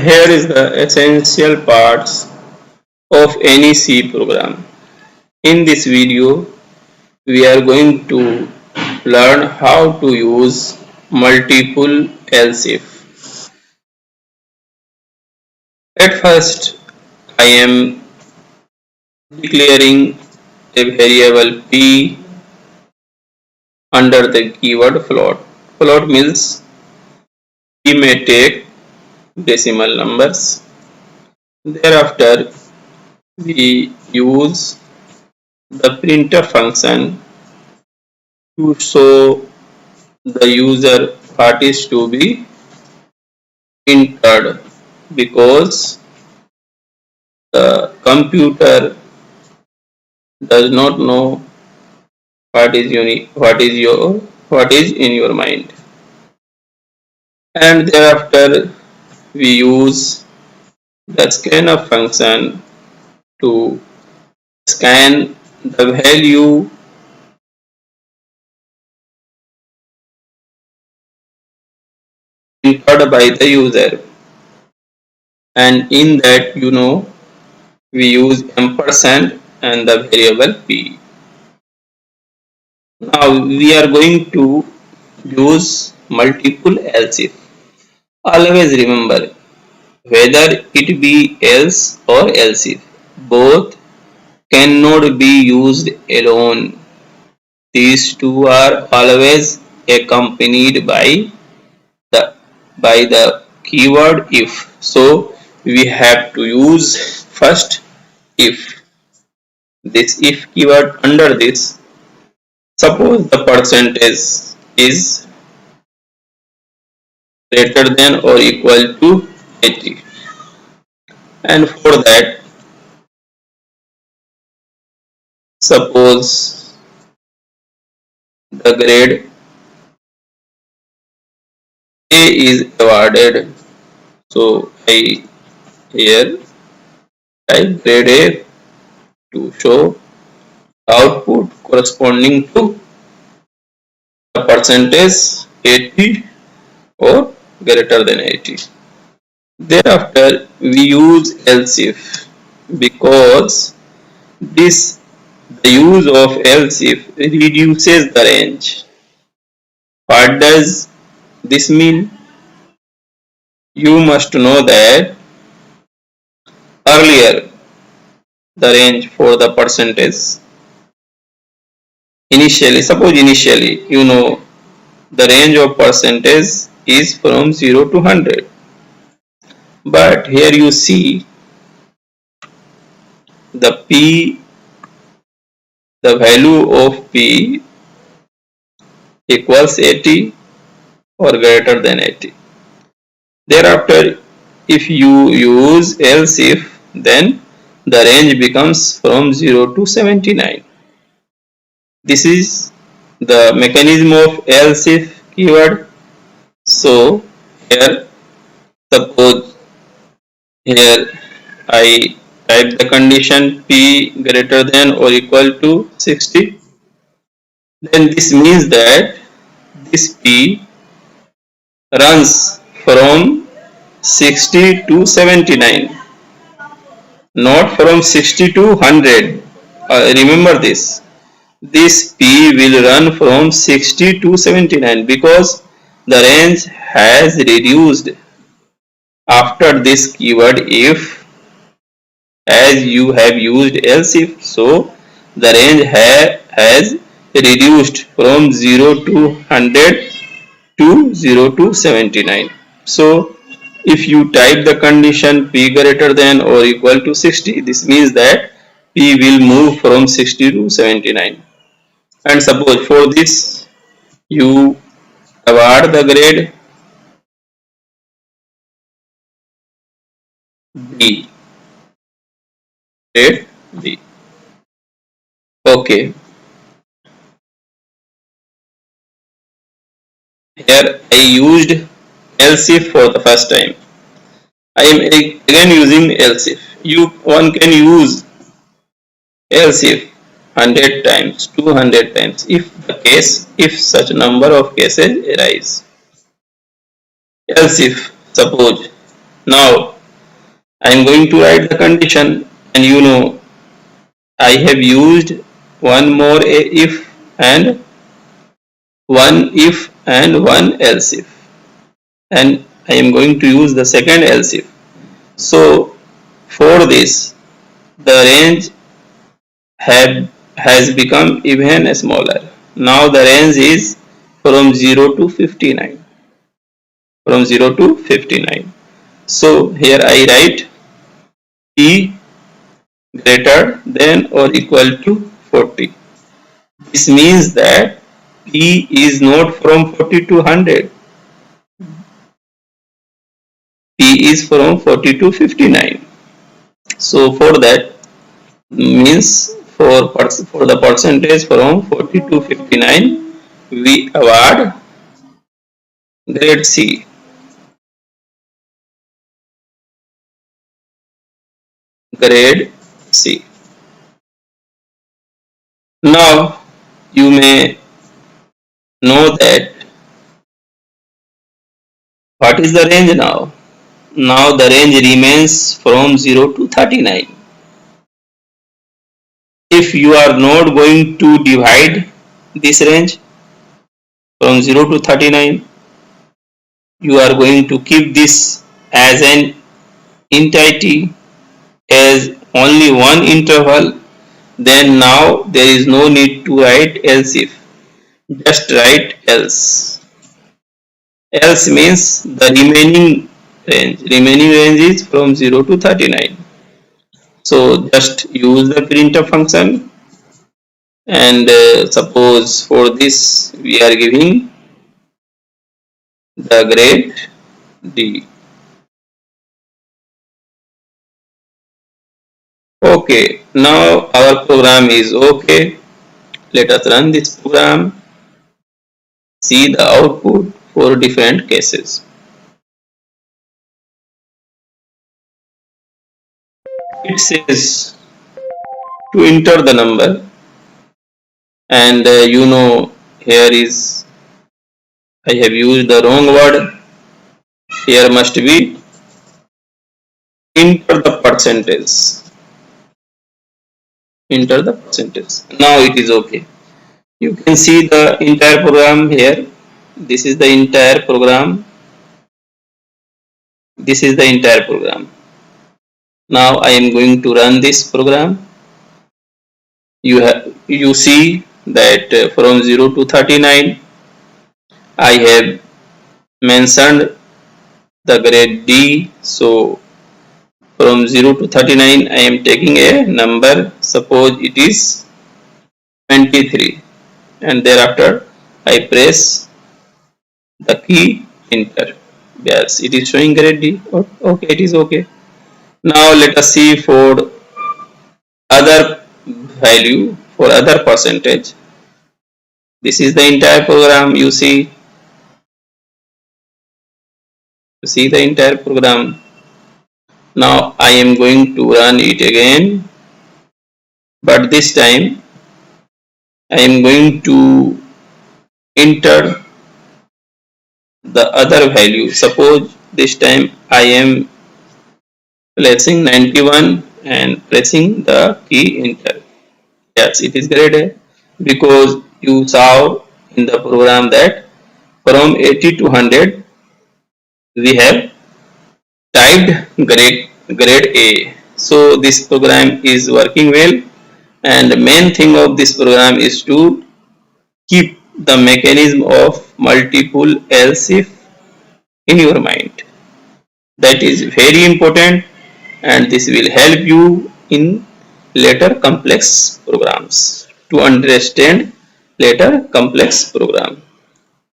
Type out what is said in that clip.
Here is the essential parts of any C program. In this video, we are going to learn how to use multiple else if. At first, I am declaring a variable p under the keyword float. Float means we may take decimal numbers. Thereafter, we use the printf function to show the user what is to be entered, because the computer does not know what is in your mind. And thereafter we use the scanf function to scan the value entered by the user, and in that we use ampersand and the variable p. Now we are going to use multiple else if. Always remember, whether it be else or else if, both cannot be used alone. These two are always accompanied the the keyword if. So we have to use first if. This if keyword, under this, suppose the percentage is greater than or equal to 80, and for that, suppose the grade A is awarded. So I here type grade A to show output corresponding to the percentage 80 or greater than 80. Thereafter we use else if, because the use of else if reduces the range. What does this mean? You must know that earlier the range for the percentage, initially the range of percentage is from 0 to 100, but here you see the value of p equals 80 or greater than 80. Thereafter, if you use else if, then the range becomes from 0 to 79. This is the mechanism of else if keyword. So here, suppose here I type the condition p greater than or equal to 60, then this means that this p runs from 60 to 79, not from 60 to 100. Remember this. This p will run from 60 to 79 because the range has reduced after this keyword if, as you have used else if. So the range has reduced from 0 to 100 to 0 to 79. So if you type the condition p greater than or equal to 60, this means that p will move from 60 to 79. And suppose for this you award the grade B. Grade B. Okay. Here I used else if for the first time. I am again using else if. One can use else if 100 times, 200 times if such number of cases arise. Else if, suppose now I am going to write the condition, and I have used one more if and one if and one else if, and I am going to use the second else if. So for this, the range has become even smaller. Now the range is from 0 to 59. From 0 to 59. So here I write P greater than or equal to 40. This means that P is not from 40 to 100. P is from 40 to 59. So for that means for the percentage from 40 to 59, we award grade C. Grade C. Now you may know that what is the range now? Now the range remains from 0 to 39. If you are not going to divide this range from 0 to 39, you are going to keep this as an entity, as only one interval, then now there is no need to write else if. Just write else. Else means the remaining range. Remaining range is from 0 to 39. So just use the printf function, and suppose for this we are giving the grade D. Okay, now our program is okay. Let us run this program, see the output for different cases. It says to enter the number, and here is I have used the wrong word. Here must be enter the percentage. Enter the percentage. Now it is okay. You can see the entire program here. This is the entire program. This is the entire program. Now I am going to run this program. You see that from 0 to 39 I have mentioned the grade D. So from 0 to 39 I am taking a number, suppose it is 23, and thereafter I press the key enter. Yes, it is showing grade D. Okay, it is okay. Now let us see for other value, for other percentage. This is the entire program. You see the entire program. Now I am going to run it again, but this time I am going to enter the other value. Suppose this time I am pressing 91 and pressing the key enter. Yes, it is grade A, because you saw in the program that from 80 to 100 we have typed grade A. So this program is working well, and the main thing of this program is to keep the mechanism of multiple else if in your mind. That is very important, and this will help you in later complex programs, to understand later complex program.